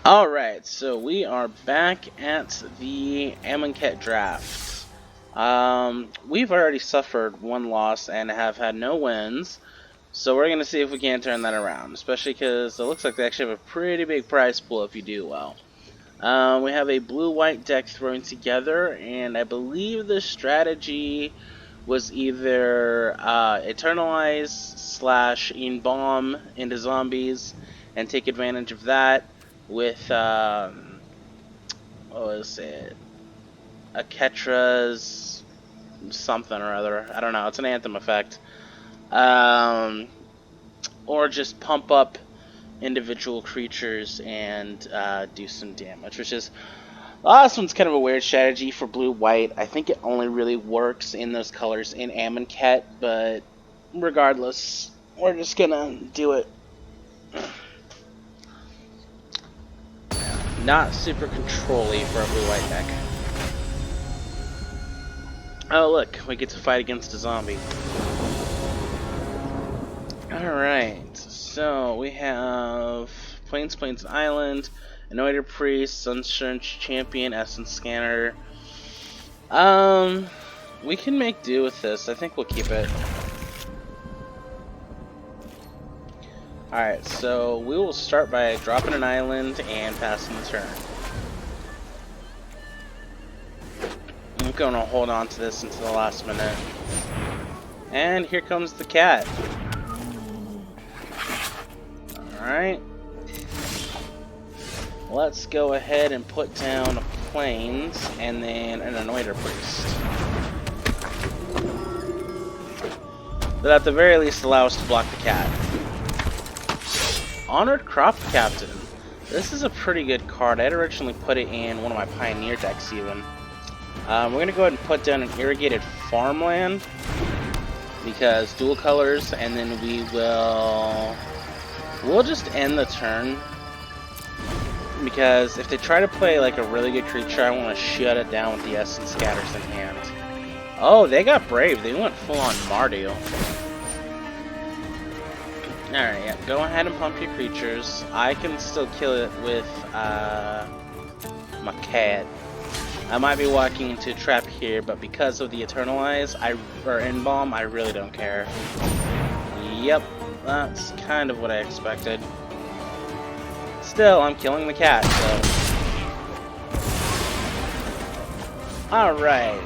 Alright, so we are back at the Amonkhet draft. We've already suffered one loss and have had no wins, so we're going to see if we can turn that around, especially because it looks like they actually have a pretty big prize pool if you do well. We have a blue-white deck thrown together, and I believe the strategy was either Eternalize / Embalm into zombies and take advantage of that with, what was it? A Ketra's something or other. I don't know. It's an Anthem effect. Or just pump up individual creatures and do some damage, which is... Last one's kind of a weird strategy for blue-white. I think it only really works in those colors in Amonkhet, but regardless, we're just gonna do it. Not super control-y for a blue-white deck. Oh look, we get to fight against a zombie. Alright, so we have Plains and Island, Anointed Priest, Sunshine Champion, Essence Scanner. We can make do with this. I think we'll keep it. Alright, so we will start by dropping an island and passing the turn. I'm going to hold on to this until the last minute. And here comes the cat. Alright. Let's go ahead and put down a Plains and then an Anointer Priest. But at the very least allow us to block the cat. Honored Crop Captain. This is a pretty good card. I had originally put it in one of my Pioneer decks even. We're going to go ahead and put down an Irrigated Farmland because dual colors, and then we'll just end the turn because if they try to play like a really good creature, I want to shut it down with the Essence Scatters in hand. Oh, they got brave. They went full on Mardu. Alright, yeah, go ahead and pump your creatures. I can still kill it with my cat. I might be walking into a trap here, but because of the Eternalize or Embalm, I really don't care. Yep, that's kind of what I expected. Still, I'm killing the cat, so... Alright.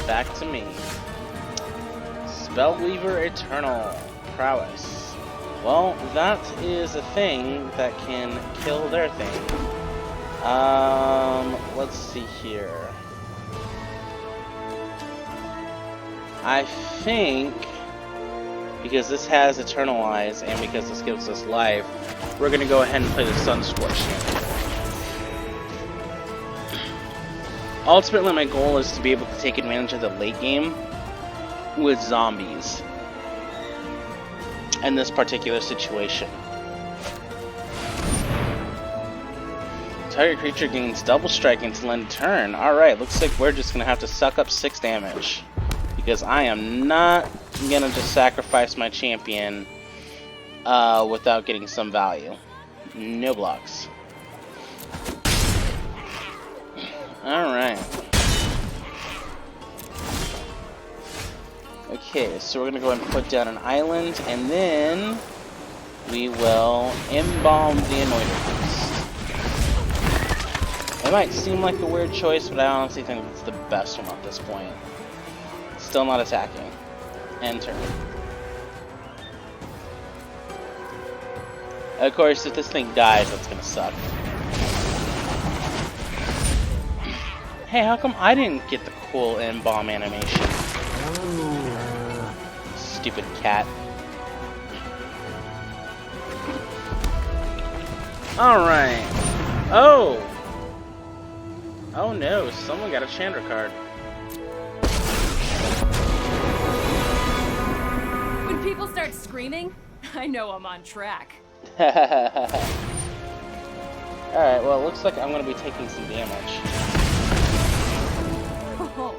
Back to me. Spellweaver Eternal. Prowess. Well, that is a thing that can kill their thing. Let's see here. I think, because this has Eternalize, and because this gives us life, we're going to go ahead and play the Sunscorch here. Ultimately, my goal is to be able to take advantage of the late game with zombies in this particular situation. Target creature gains double strike until end turn. Alright, looks like we're just gonna have to suck up 6 damage. Because I am not gonna just sacrifice my champion without getting some value. No blocks. Alright. Okay, so we're gonna go ahead and put down an island, and then we will embalm the Anointed Priest. It might seem like a weird choice, but I honestly think it's the best one at this point. Still not attacking. End turn. Of course, if this thing dies, that's gonna suck. Hey, how come I didn't get the cool embalm animation? Stupid cat. Alright. Oh! Oh no, someone got a Chandra card. When people start screaming, I know I'm on track. Alright, well, it looks like I'm going to be taking some damage. Oh,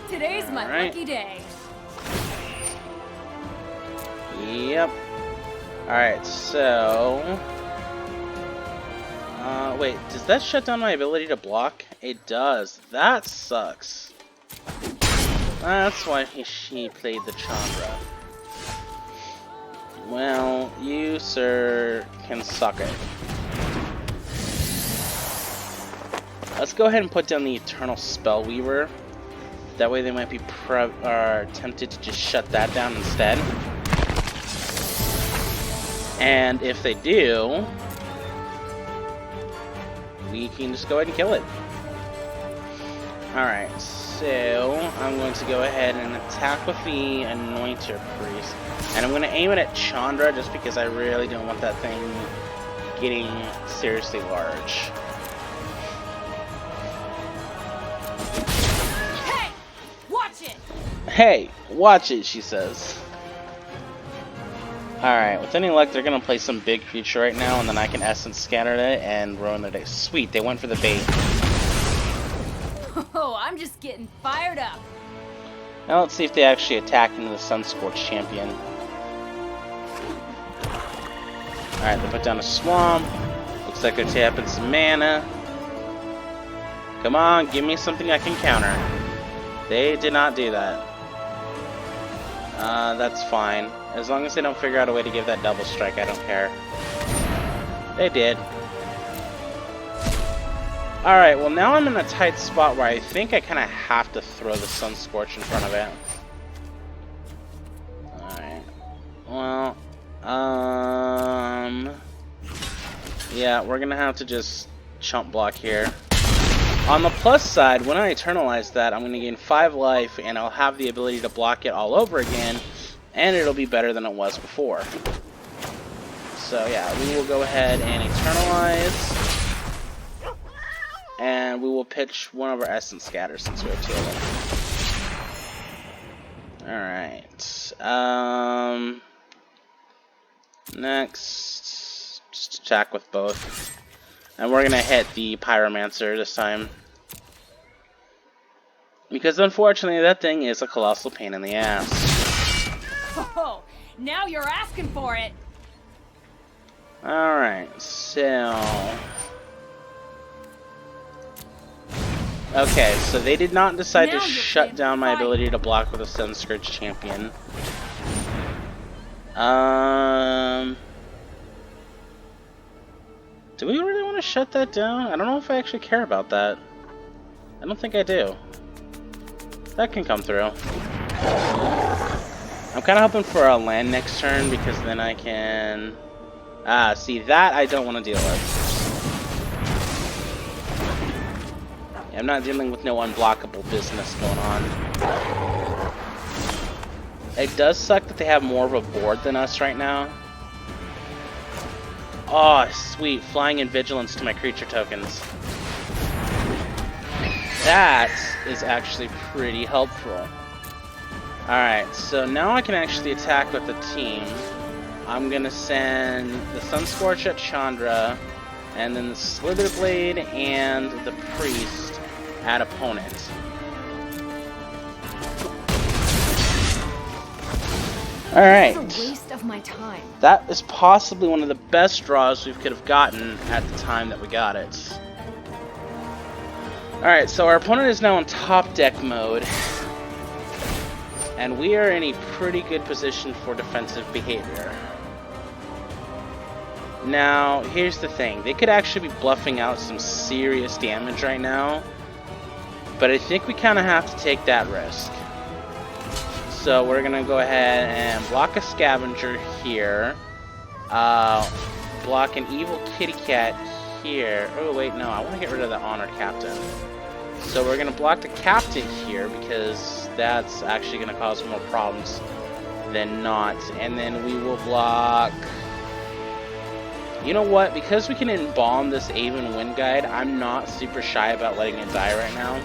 today's my lucky day. Yep. Alright, so... Wait, does that shut down my ability to block? It does. That sucks. That's why she played the Chandra. Well, you, sir, can suck it. Let's go ahead and put down the Eternal Spellweaver. That way they might be tempted to just shut that down instead. And if they do, we can just go ahead and kill it. Alright, so I'm going to go ahead and attack with the Anointer Priest. And I'm going to aim it at Chandra just because I really don't want that thing getting seriously large. Hey! Watch it! Hey, watch it, she says. Alright, with any luck, they're going to play some big creature right now, and then I can Essence Scatter it and ruin their day. Sweet, they went for the bait. Oh, I'm just getting fired up. Now let's see if they actually attack into the Sunscorched champion. Alright, they put down a swamp. Looks like they're tapping some mana. Come on, give me something I can counter. They did not do that. That's fine. As long as they don't figure out a way to give that double strike, I don't care. They did. Alright, well now I'm in a tight spot where I think I kind of have to throw the Sunscorch in front of it. Alright. Well, yeah, we're gonna have to just chump block here. On the plus side, when I eternalize that, I'm gonna gain 5 life, and I'll have the ability to block it all over again, and it'll be better than it was before. So yeah, we will go ahead and eternalize. And we will pitch one of our Essence Scatters since we have 2 of them. Alright. Next, just attack with both. And we're gonna hit the Pyromancer this time. Because unfortunately, that thing is a colossal pain in the ass. Oh, now you're asking for it. Alright, so... Okay, so they did not decide to shut down my ability to block with a Sunscorched champion. Do we really want to shut that down? I don't know if I actually care about that. I don't think I do. That can come through. I'm kind of hoping for a land next turn because then I can... see, that I don't want to deal with. I'm not dealing with no unblockable business going on. It does suck that they have more of a board than us right now. Oh, sweet. Flying and Vigilance to my creature tokens. That is actually pretty helpful. Alright, so now I can actually attack with the team. I'm gonna send the Sunscorch at Chandra, and then the Slitherblade and the Priest at opponent. Alright. It's a waste of my time. That is possibly one of the best draws we could have gotten at the time that we got it. Alright, so our opponent is now in top deck mode. And we are in a pretty good position for defensive behavior. Now, here's the thing. They could actually be bluffing out some serious damage right now. But I think we kind of have to take that risk. So we're going to go ahead and block a Scavenger here. Block an Evil Kitty Cat here. Oh, wait, no. I want to get rid of the Honored Captain. So we're going to block the Captain here because that's actually going to cause more problems than not. And then we will block... You know what? Because we can embalm this Aven Wind Guide, I'm not super shy about letting it die right now.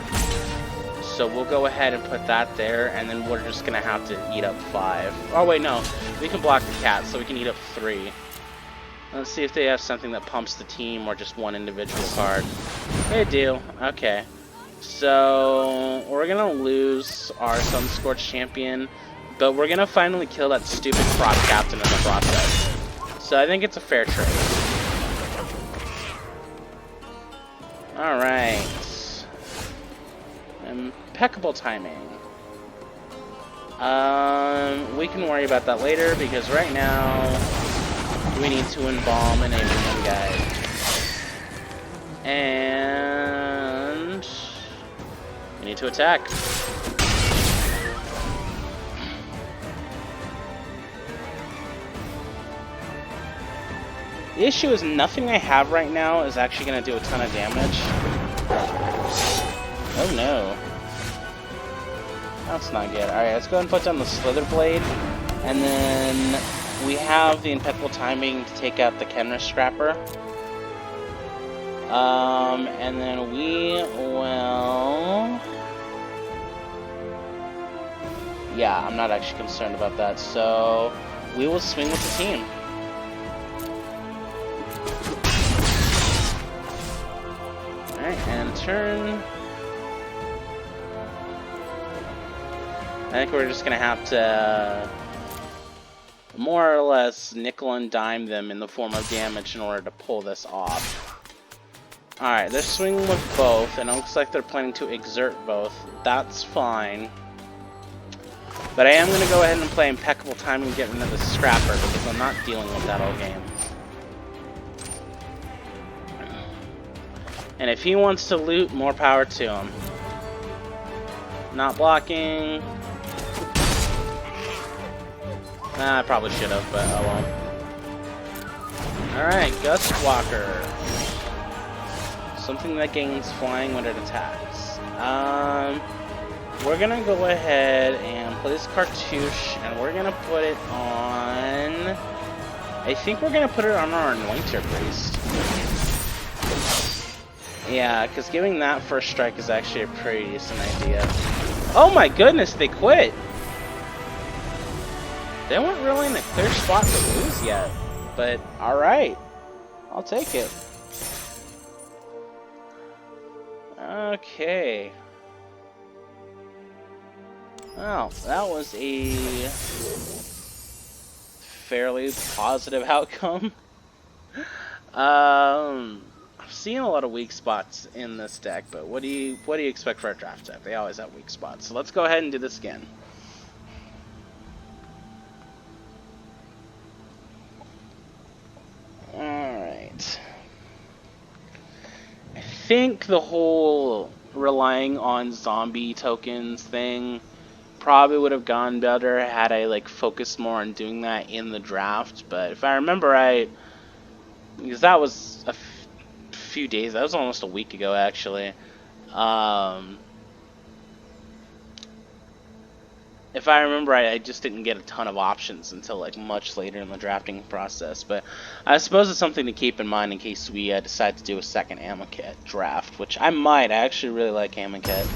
So we'll go ahead and put that there, and then we're just going to have to eat up 5. Oh wait, no. We can block the cat, so we can eat up 3. Let's see if they have something that pumps the team or just one individual card. They do. Okay. So we're going to lose our Sunscorched champion, but we're going to finally kill that stupid Frost Captain in the process. So I think it's a fair trade. Alright. Impeccable timing. We can worry about that later, because right now we need to embalm an alien guy. And we need to attack. The issue is nothing I have right now is actually going to do a ton of damage. Oh no. That's not good. Alright, let's go ahead and put down the Slither Blade. And then we have the impeccable timing to take out the Kenra Scrapper. And then we will... Yeah, I'm not actually concerned about that. So we will swing with the team. Alright, and turn. I think we're just gonna have to more or less nickel and dime them in the form of damage in order to pull this off. Alright, they're swinging with both, and it looks like they're planning to exert both. That's fine. But I am gonna go ahead and play impeccable timing and get rid of the Scrapper, because I'm not dealing with that all game. And if he wants to loot, more power to him. Not blocking. I probably should have, but oh well. Alright, Gust Walker. Something that gains flying when it attacks. We're gonna go ahead and put this cartouche, and we're gonna put it on... I think we're gonna put it on our Anointer Priest. Yeah, because giving that first strike is actually a pretty decent idea. Oh my goodness, they quit! They weren't really in a clear spot to lose yet, but alright. I'll take it. Okay. Well, that was a fairly positive outcome. I'm seeing a lot of weak spots in this deck, but what do you expect for a draft deck? They always have weak spots. So let's go ahead and do this again. Alright. I think the whole relying on zombie tokens thing probably would have gone better had I like focused more on doing that in the draft, but if I remember right, because that was a few days, that was almost a week ago actually, if I remember right, I just didn't get a ton of options until like much later in the drafting process, but I suppose it's something to keep in mind in case we decide to do a second Amonkhet draft, which I might. I actually really like Amonkhet.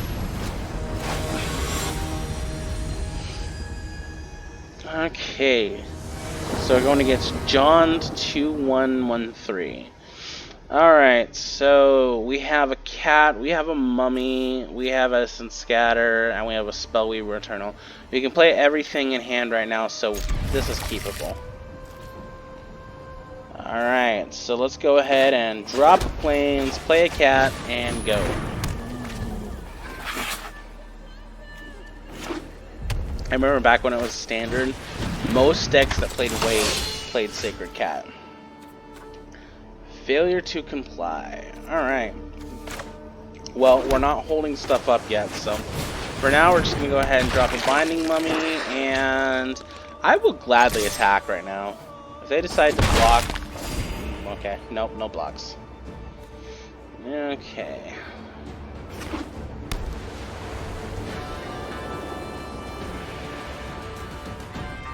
Okay, so we're going against John 2113. Alright, so we have a cat, we have a mummy, we have a Essence Scatter, and we have a Spellweaver Eternal. We can play everything in hand right now, so this is keepable. Alright, so let's go ahead and drop planes, play a cat, and go. I remember back when it was standard, most decks that played Wave played Sacred Cat. Failure to comply. Alright. Well, we're not holding stuff up yet, so for now we're just going to go ahead and drop a Binding Mummy, and I will gladly attack right now. If they decide to block... Okay, nope, no blocks. Okay.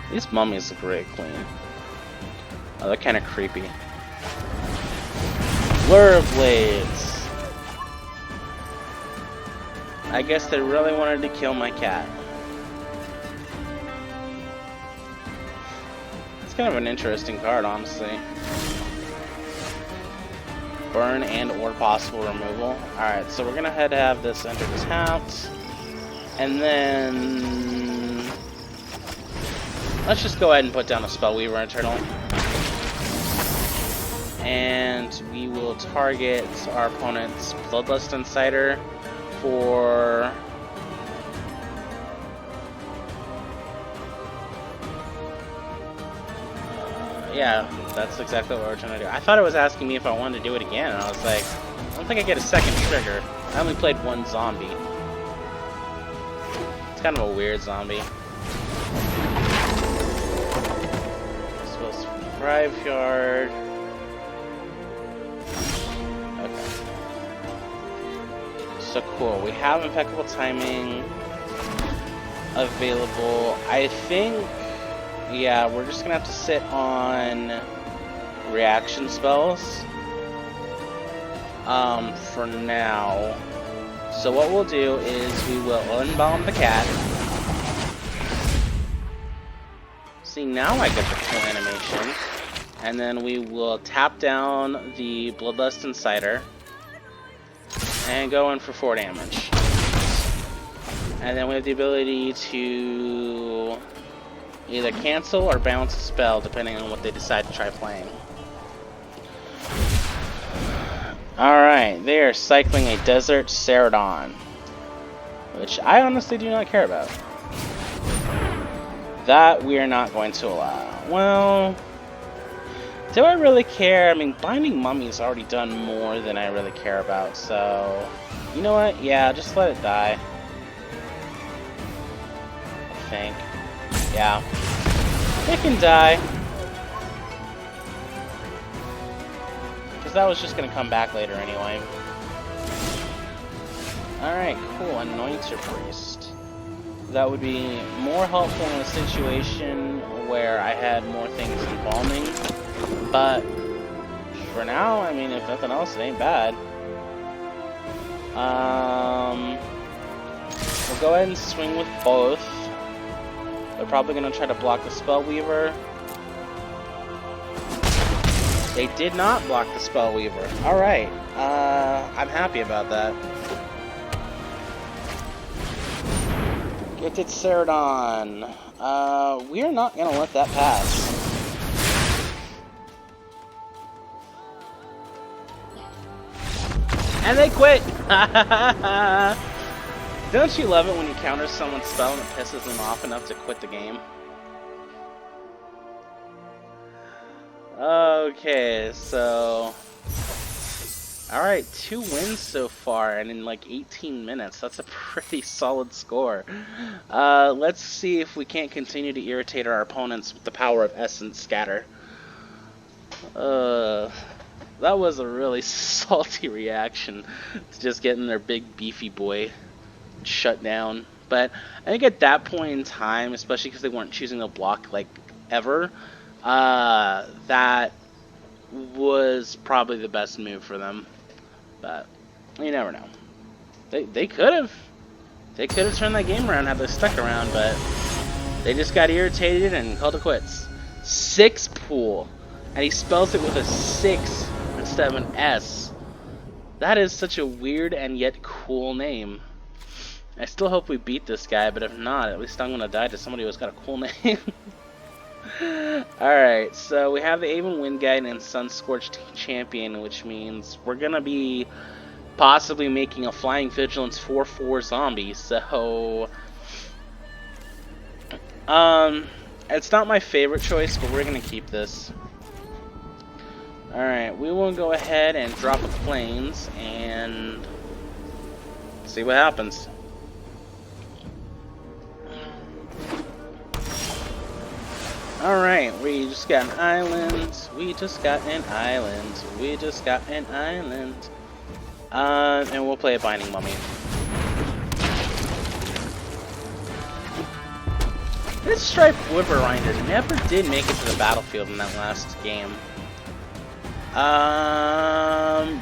These mummies look great clean. Oh, they're kind of creepy. Lure of Blades. I guess they really wanted to kill my cat. It's kind of an interesting card, honestly. Burn and or possible removal. Alright, so we're gonna head to have this enter this house. And then... let's just go ahead and put down a Spellweaver Eternal. and we will target our opponent's Bloodlust Insider for... yeah, that's exactly what we're trying to do. I thought it was asking me if I wanted to do it again, and I was like, I don't think I get a second trigger. I only played one zombie. It's kind of a weird zombie. This was Graveyard. Okay. So cool. We have Impeccable Timing available. I think... yeah, we're just gonna have to sit on reaction spells for now. So what we'll do is we will unbound the cat. See, now I get the cool animation. And then we will tap down the Bloodlust Insider and go in for 4 damage. And then we have the ability to either cancel or bounce a spell, depending on what they decide to try playing. Alright, they are cycling a Desert Ceradon, which I honestly do not care about. That we are not going to allow. Well, do I really care? I mean, Binding Mummy's already done more than I really care about, so... you know what? Yeah, just let it die. I think. Yeah. It can die. Because that was just going to come back later anyway. Alright, cool. Anointer Priest. That would be more helpful in a situation where I had more things embalming. But for now, I mean, if nothing else, it ain't bad. We'll go ahead and swing with both. They're probably going to try to block the Spellweaver. They did not block the Spellweaver. Alright, I'm happy about that. Gifted Ceradon. We are not going to let that pass. And they quit! Don't you love it when you counter someone's spell and it pisses them off enough to quit the game? Okay, so... alright, 2 wins so far, and in like 18 minutes. That's a pretty solid score. Let's see if we can't continue to irritate our opponents with the power of Essence Scatter. That was a really salty reaction to just getting their big beefy boy shut down. But I think at that point in time, especially because they weren't choosing a block like ever, that was probably the best move for them. But you never know. They could have turned that game around had they stuck around, but they just got irritated and called it quits. 6 pool, and he spells it with a 6 instead of an S. That is such a weird and yet cool name. I still hope we beat this guy, but if not, at least I'm gonna die to somebody who's got a cool name. Alright, so we have the Avon Windguide and Sunscorched Champion, which means we're gonna be possibly making a Flying Vigilance 4/4 zombie, so... it's not my favorite choice, but we're gonna keep this. Alright, we will go ahead and drop the planes and see what happens. Alright, we just got an island. We just got an island. We just got an island. And we'll play a Binding Mummy. This Striped Wyverinder never did make it to the battlefield in that last game.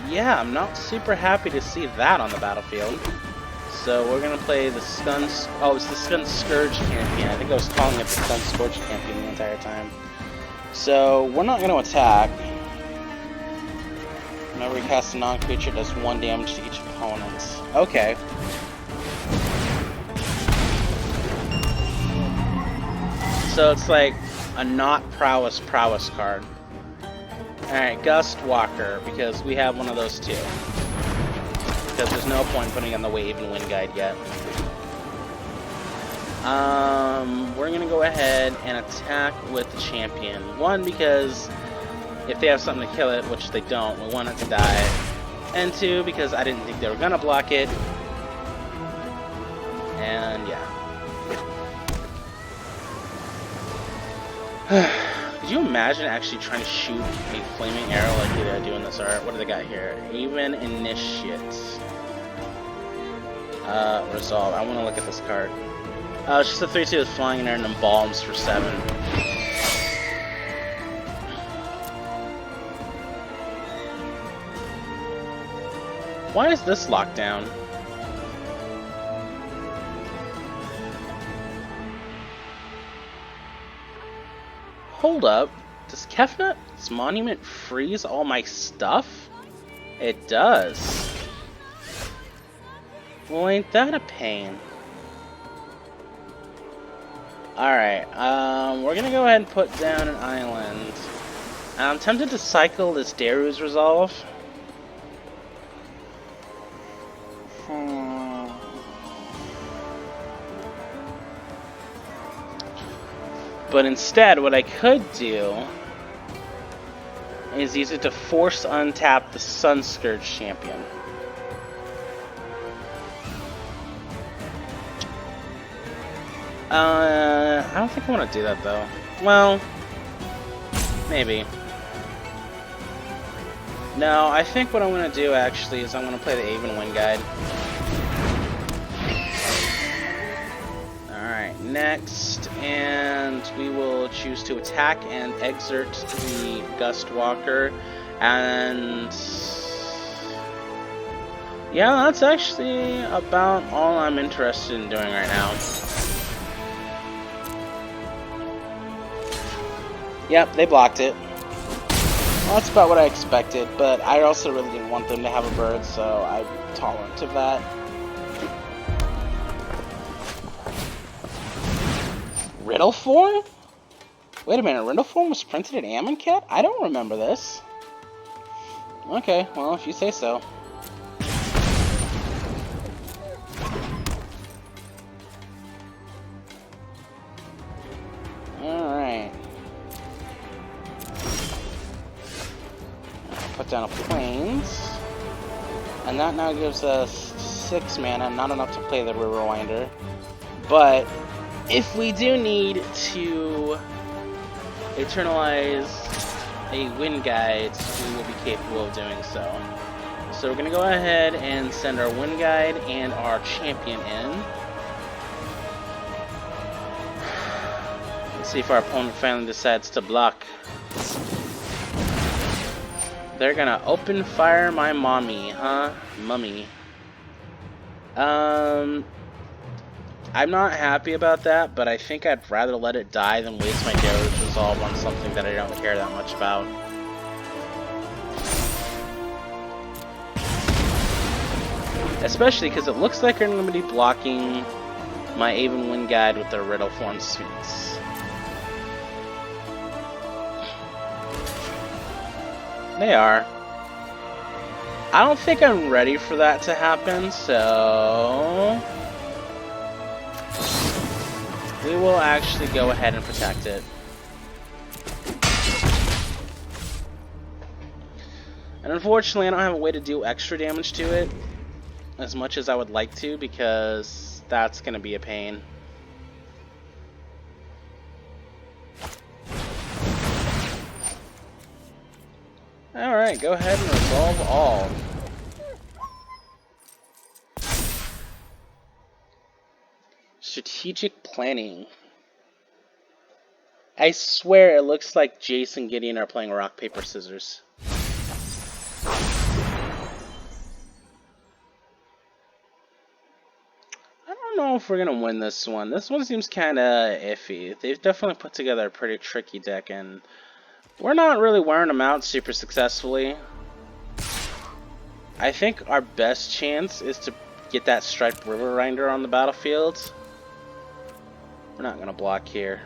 Yeah, I'm not super happy to see that on the battlefield. So we're gonna play the Stun... oh, it's the Stun Scourge champion. I think I was calling it the Stun Scourge champion the entire time. So we're not gonna attack. Whenever we cast a non-creature, it does 1 damage to each opponent. Okay. So it's like a not prowess card. Alright, Gust Walker, because we have one of those too. Because there's no point putting on the Wave and Wind Guide yet. We're gonna go ahead and attack with the champion. One, because if they have something to kill it, which they don't, we want it to die. And two, because I didn't think they were gonna block it. And yeah. Could you imagine actually trying to shoot a flaming arrow like they do in this art? What do they got here? Even Initiate. Resolve. I want to look at this card. It's just a 3-2 with flying in there and then bombs for 7. Why is this locked down? Hold up. Does Kefnut's monument freeze all my stuff? It does. Well, ain't that a pain? Alright, we're gonna go ahead and put down an island. I'm tempted to cycle this Daru's Resolve. But instead, what I could do is use it to force untap the Sun Scourge champion. I don't think I want to do that though. Well, maybe. No, I think what I'm going to do actually is I'm going to play the Aven Wind Guide. Alright, next, and we will choose to attack and exert the Gust Walker, and yeah, that's actually about all I'm interested in doing right now. Yep, they blocked it. Well, that's about what I expected, but I also really didn't want them to have a bird, so I'm tolerant of that. Riddle form? Wait a minute, Riddle form was printed in Amonkhet? I don't remember this. Okay, well, if you say so. Alright. Put down a Plains. And that now gives us 6 mana, not enough to play the River Winder. But if we do need to eternalize a Wind Guide, we will be capable of doing so. So we're going to go ahead and send our Wind Guide and our champion in. Let's see if our opponent finally decides to block. They're gonna open fire my mommy, huh? Mummy. I'm not happy about that, but I think I'd rather let it die than waste my Daru's Resolve on something that I don't care that much about. Especially because it looks like they're going to be blocking my Aven Wind Guide with their Riddle Form suits. They are. I don't think I'm ready for that to happen, so we will actually go ahead and protect it. And unfortunately, I don't have a way to do extra damage to it as much as I would like to, because that's going to be a pain. Alright, go ahead and resolve all. Strategic planning. I swear it looks like Jace and Gideon are playing rock, paper, scissors. I don't know if we're gonna win this one. This one seems kinda iffy. They've definitely put together a pretty tricky deck, and we're not really wearing them out super successfully. I think our best chance is to get that Striped River Winder on the battlefield. We're not gonna block here.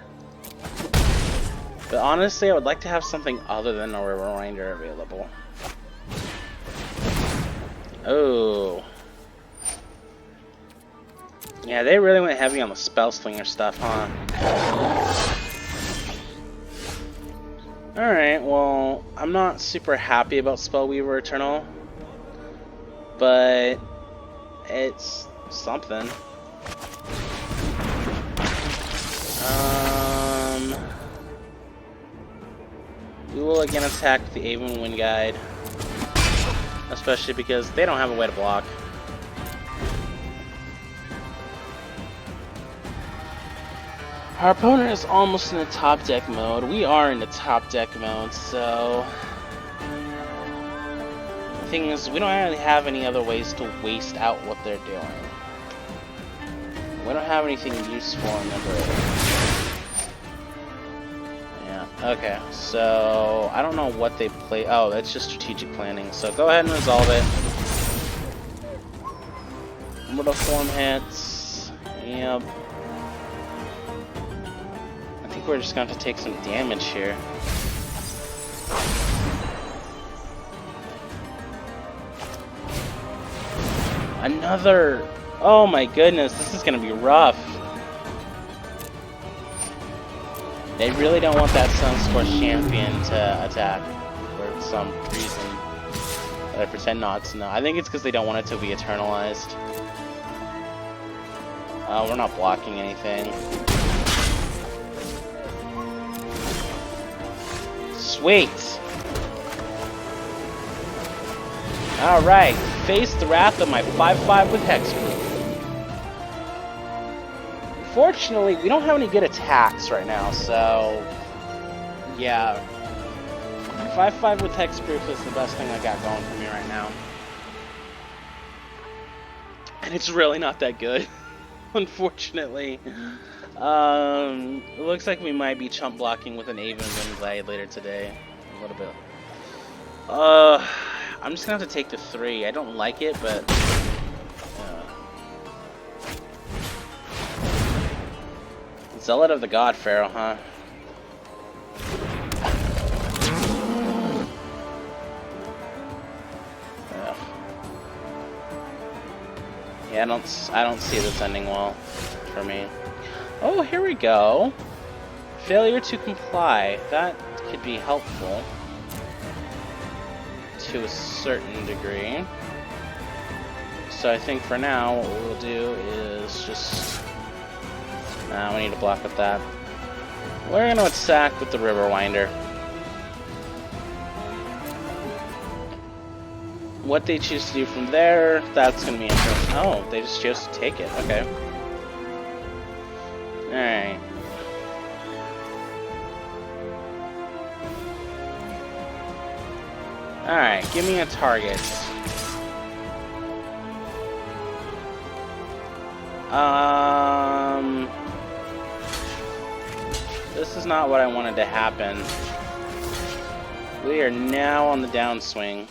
But honestly, I would like to have something other than a Reminder available. Oh. Yeah, they really went heavy on the spell slinger stuff, huh? Alright, well, I'm not super happy about Spellweaver Eternal, but it's something. We will again attack the Avon Wind Guide, especially because they don't have a way to block. Our opponent is almost in the top deck mode. We are in the top deck mode, so the thing is, we don't really have any other ways to waste out what they're doing. We don't have anything useful in number 8. Yeah, okay, so I don't know what they play. Oh, that's just strategic planning, so go ahead and resolve it. Little form hits. Yep. I think we're just going to take some damage here. Another! Oh my goodness, this is going to be rough. They really don't want that Sunscorched Champion to attack for some reason. But I pretend not to know. I think it's because they don't want it to be eternalized. We're not blocking anything. Sweet! Alright, face the wrath of my 5/5 with Hexproof. Unfortunately, we don't have any good attacks right now, so yeah. 5/5 with Hexproof is the best thing I got going for me right now. And it's really not that good, unfortunately. It looks like we might be chump blocking with an Avon Wind Glide later today. A little bit. I'm just gonna have to take the 3. I don't like it, but Zealot of the God Pharaoh, huh? Yeah, I don't see this ending well for me. Oh, here we go. Failure to comply. That could be helpful to a certain degree. So I think for now what we'll do is just... Nah, we need to block with that. We're going to attack with the Riverwinder. What they choose to do from there, that's going to be interesting. Oh, they just chose to take it. Okay. Alright. Alright, give me a target. This is not what I wanted to happen. We are now on the downswing.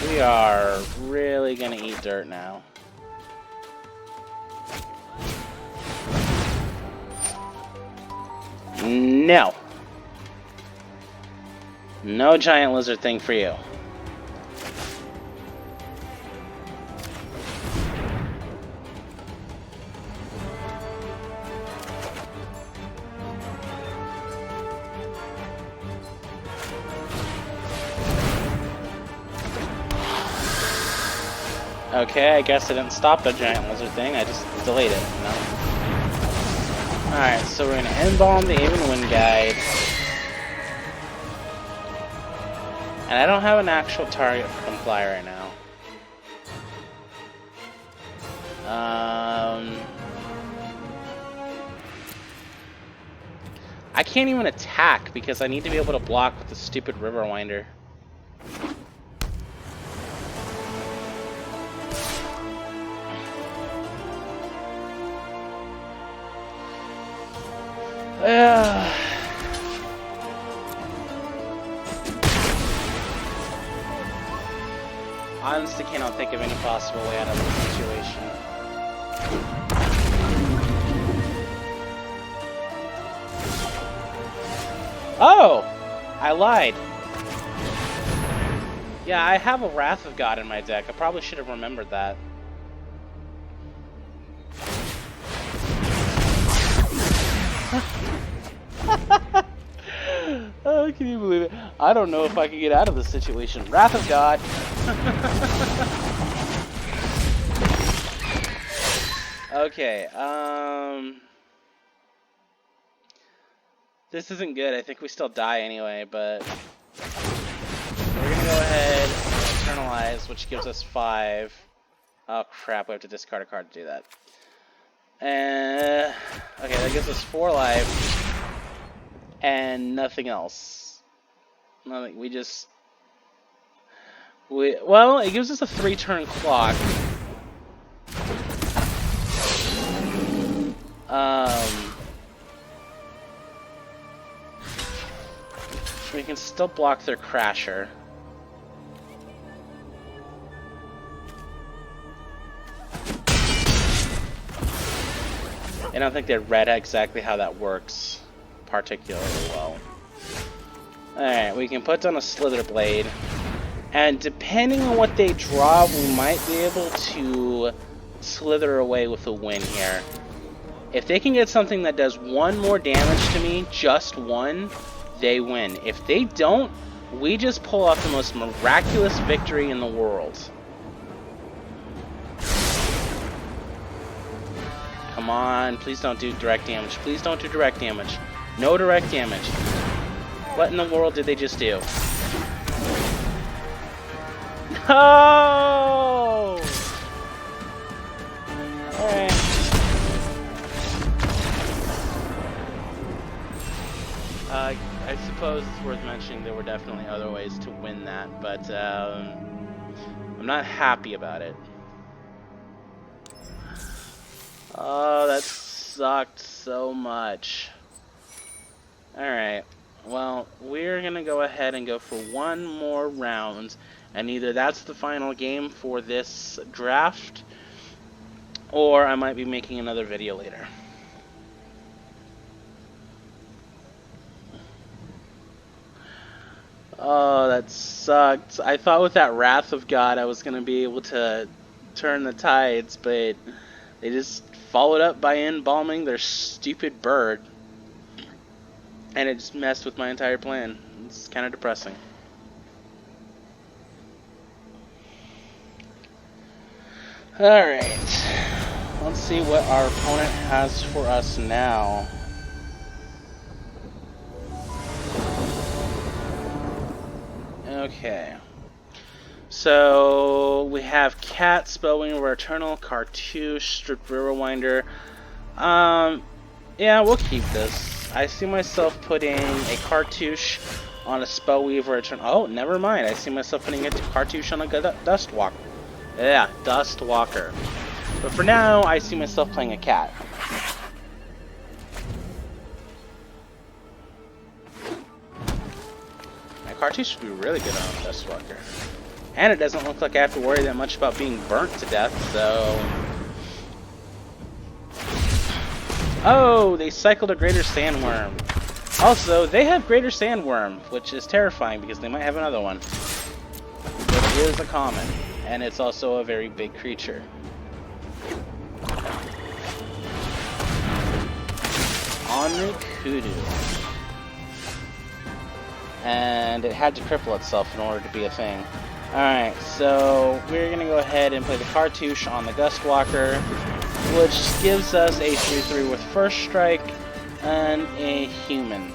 We are really gonna eat dirt now. No. No giant lizard thing for you. Okay, I guess I didn't stop the giant lizard thing, I just delayed it, you know? Alright, so we're gonna Embalm the Avon Wind Guide. And I don't have an actual target for Comply right now. I can't even attack because I need to be able to block with the stupid Riverwinder. Honestly, cannot think of any possible way out of this situation. Oh! I lied. Yeah, I have a Wrath of God in my deck. I probably should have remembered that. Oh, can you believe it? I don't know if I can get out of this situation. Wrath of God. Okay, this isn't good. I think we still die anyway, but we're gonna go ahead and internalize, which gives us 5. Oh crap, we have to discard a card to do that. And okay, that gives us 4 life and nothing else. Nothing. Well, it gives us a 3-turn clock. We can still block their Crasher. I don't think they read exactly how that works particularly well. Alright, we can put down a Slither Blade. And depending on what they draw, we might be able to slither away with a win here. If they can get something that does 1 more damage to me, just 1, they win. If they don't, we just pull off the most miraculous victory in the world. Come on, please don't do direct damage. Please don't do direct damage. No direct damage. What in the world did they just do? No! Alright. I suppose it's worth mentioning there were definitely other ways to win that, but I'm not happy about it. Oh, that sucked so much. Alright, well, we're gonna go ahead and go for 1 more round, and either that's the final game for this draft, or I might be making another video later. Oh, that sucked. I thought with that Wrath of God I was gonna be able to turn the tides, but they just followed up by embalming their stupid bird. And it just messed with my entire plan. It's kind of depressing. Alright. Let's see what our opponent has for us now. Okay. So we have Cat, Spellwinger, Eternal, Cartouche, Stripped Riverwinder. Yeah, we'll keep this. I see myself putting a Cartouche on a Spellweaver Eternal. Oh, never mind. I see myself putting a Cartouche on a Dustwalker. Yeah, Dustwalker. But for now, I see myself playing a Cat. My Cartouche would be really good on a Dustwalker. And it doesn't look like I have to worry that much about being burnt to death, so... Oh, they cycled a Greater Sandworm. Also, they have Greater Sandworm, which is terrifying because they might have another one. It is a common, and it's also a very big creature. Onry Kudu. And it had to cripple itself in order to be a thing. Alright, so we're going to go ahead and play the Cartouche on the Dustwalker, which gives us a 3-3 with First Strike and a Human.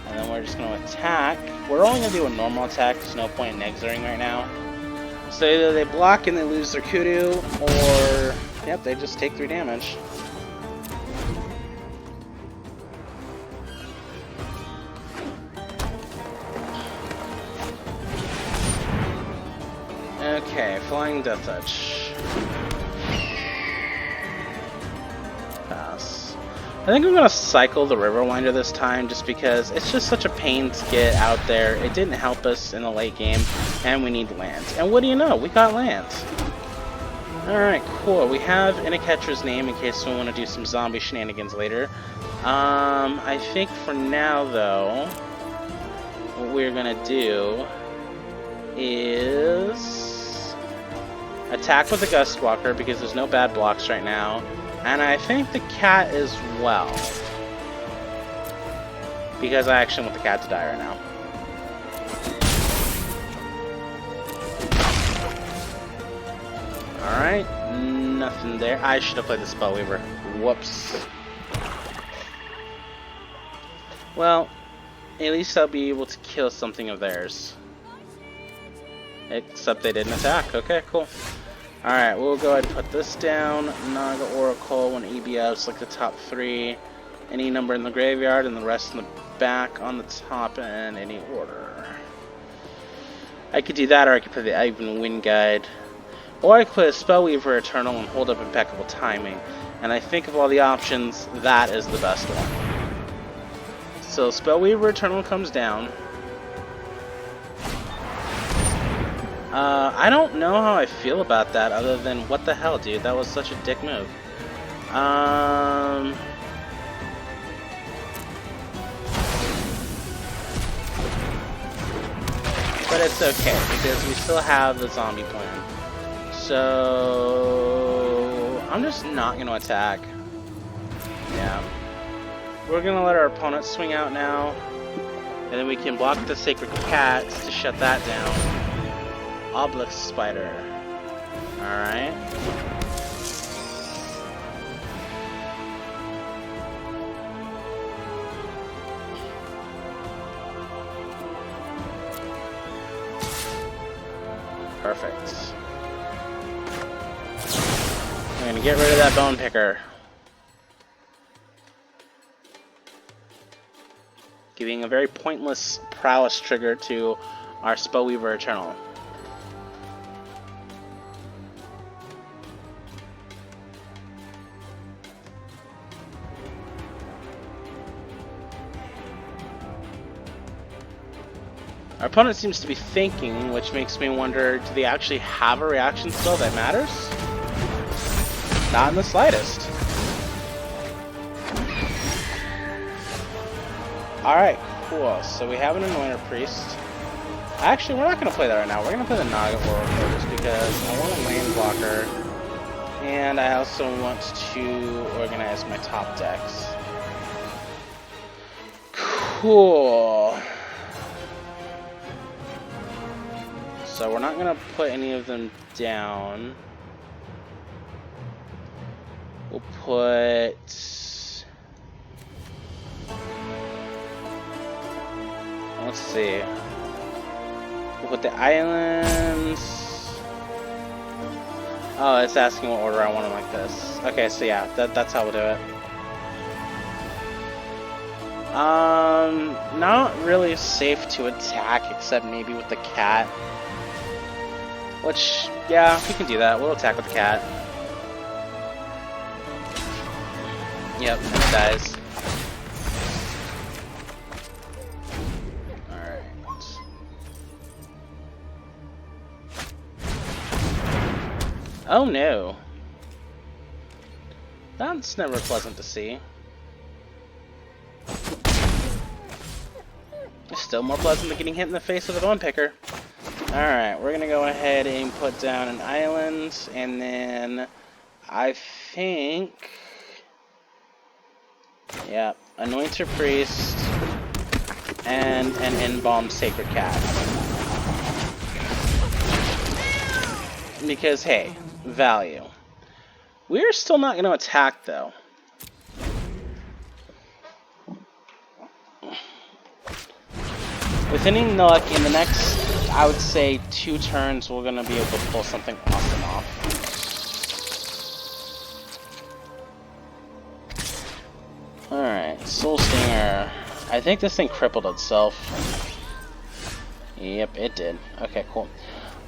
And then we're just going to attack. We're only going to do a normal attack, there's no point in exiting right now. So either they block and they lose their Kudu, or, yep, they just take 3 damage. Okay, Flying Death Touch. Pass. I think I'm gonna cycle the Riverwinder this time just because it's just such a pain to get out there. It didn't help us in the late game, and we need land. And what do you know? We got land. Alright, cool. We have Amonkhet's name in case we want to do some zombie shenanigans later. I think for now, though, what we're gonna do is attack with the Gust Walker because there's no bad blocks right now. And I think the cat as well. Because I actually want the cat to die right now. Alright, nothing there. I should have played the Spellweaver. Whoops. Well, at least I'll be able to kill something of theirs. Except they didn't attack. Okay, cool. Alright, we'll go ahead and put this down. Naga, Oracle, 1 EBS, like the top 3. Any number in the graveyard, and the rest in the back on the top, and any order. I could do that, or I could put the Even Wind Guide. Or I could put a Spellweaver Eternal and hold up Impeccable Timing. And I think of all the options, that is the best one. So Spellweaver Eternal comes down. I don't know how I feel about that, other than, what the hell, dude? That was such a dick move. But it's okay, because we still have the zombie plan. So I'm just not going to attack. Yeah. We're going to let our opponent swing out now. And then we can block the Sacred Cats to shut that down. Obelisk Spider. Alright. Perfect. I'm gonna get rid of that Bone Picker. Giving a very pointless prowess trigger to our Spellweaver Eternal. Our opponent seems to be thinking, which makes me wonder, do they actually have a reaction spell that matters? Not in the slightest. Alright, cool. So we have an Anointer Priest. Actually, we're not going to play that right now. We're going to play the Naga Oracle just because I want a land blocker. And I also want to organize my top decks. Cool. So we're not going to put any of them down. We'll put... Let's see. We'll put the islands... Oh, it's asking what order I want them like this. Okay, so yeah, that's how we'll do it. Not really safe to attack, except maybe with the cat. Which, yeah, we can do that. We'll attack with the cat. Yep, and it dies. Alright. Oh no. That's never pleasant to see. It's still more pleasant than getting hit in the face with a bone picker. Alright, we're gonna go ahead and put down an island, and then I think... Yeah, Anointer Priest, and an Embalmed Sacred Cat. Because, hey, value. We're still not going to attack, though. With any luck, in the next, I would say, 2 turns, we're going to be able to pull something awesome off. Alright, Soul Stinger. I think this thing crippled itself. Yep, it did. Okay, cool.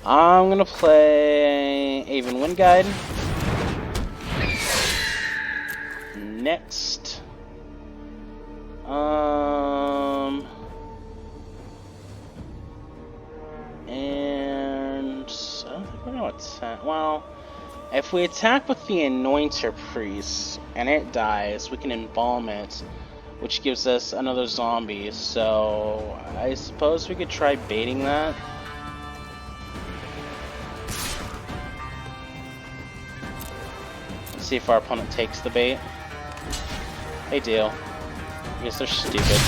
I'm gonna play Even Wind Guide. Next. And I don't think we're gonna attack. Well, If we attack with the Anointer Priest and it dies, we can embalm it, which gives us another zombie. So I suppose we could try baiting that. See if our opponent takes the bait. They do. I guess they're stupid.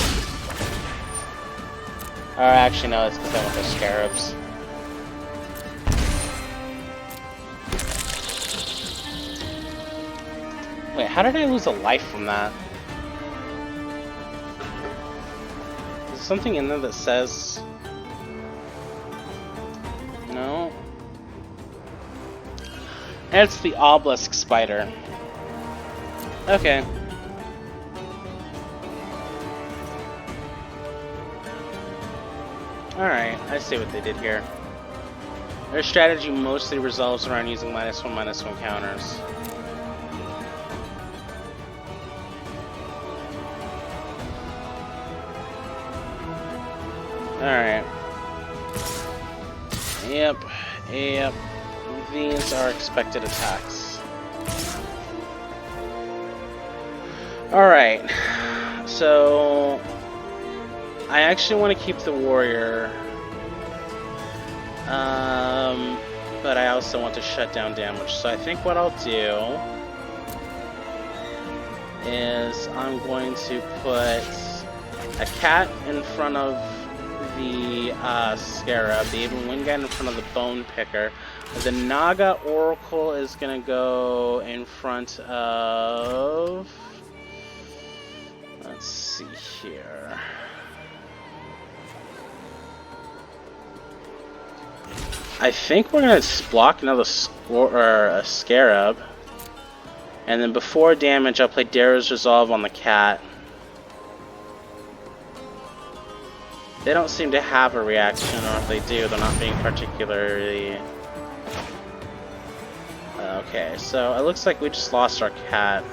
Or actually, no, it's because they want their scarabs. Wait, how did I lose a life from that? Is there something in there that says... No? It's the obelisk spider. Okay. Alright, I see what they did here. Their strategy mostly resolves around using -1/-1 counters. Alright. Yep. These are expected attacks. Alright. So... I actually want to keep the warrior. But I also want to shut down damage. So I think what I'll do is I'm going to put a cat in front of the scarab, the Even Wind Guide in front of the bone picker. The Naga Oracle is gonna go in front of... Let's see here. I think we're gonna block another scarab. And then before damage, I'll play Darrow's Resolve on the cat. They don't seem to have a reaction, or if they do, they're not being particularly... Okay, so it looks like we just lost our cat.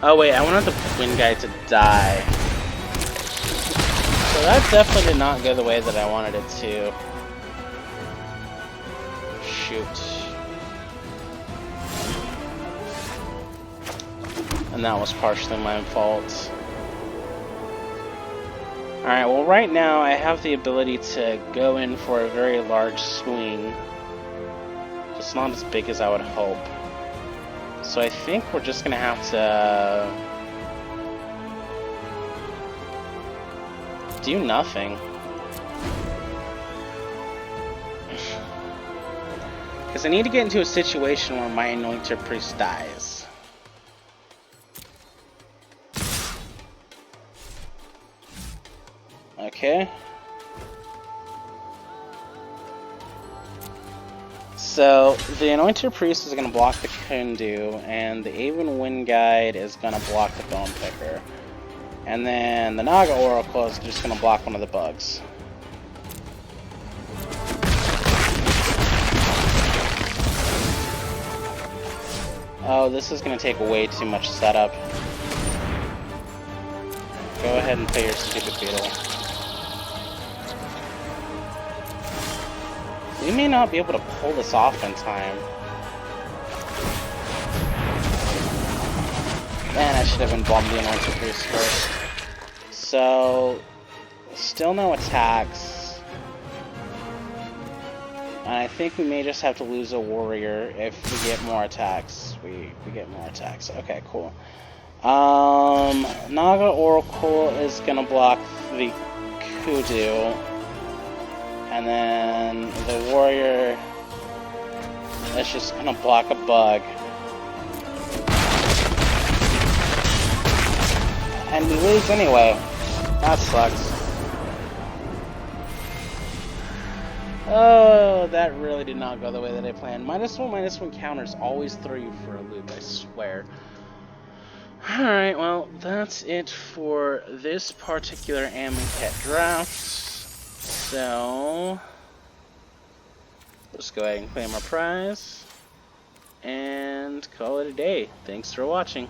Oh wait, I wanted the Wind Guy to die. So that definitely did not go the way that I wanted it to. Shoot. And that was partially my fault. Alright, well right now I have the ability to go in for a very large swing. Just not as big as I would hope. So I think we're just gonna have to... do nothing. Because I need to get into a situation where my Anointer Priest dies. Okay. So, the Anointer Priest is going to block the Kundu, and the Aven Wind Guide is going to block the Bone Picker. And then the Naga Oracle is just going to block one of the bugs. Oh, this is going to take way too much setup. Go ahead and play your stupid beetle. We may not be able to pull this off in time. Man, I should have embalmed the Anointed Priest first. So, still no attacks. And I think we may just have to lose a warrior if we get more attacks. We get more attacks. Okay, cool. Naga Oracle is gonna block the Kudu. And then the warrior is just gonna block a bug. And we lose anyway. That sucks. Oh, that really did not go the way that I planned. -1/-1 counters always throw you for a loop, I swear. Alright, well, that's it for this particular Amonkhet draft. So, let's go ahead and claim our prize, and call it a day. Thanks for watching.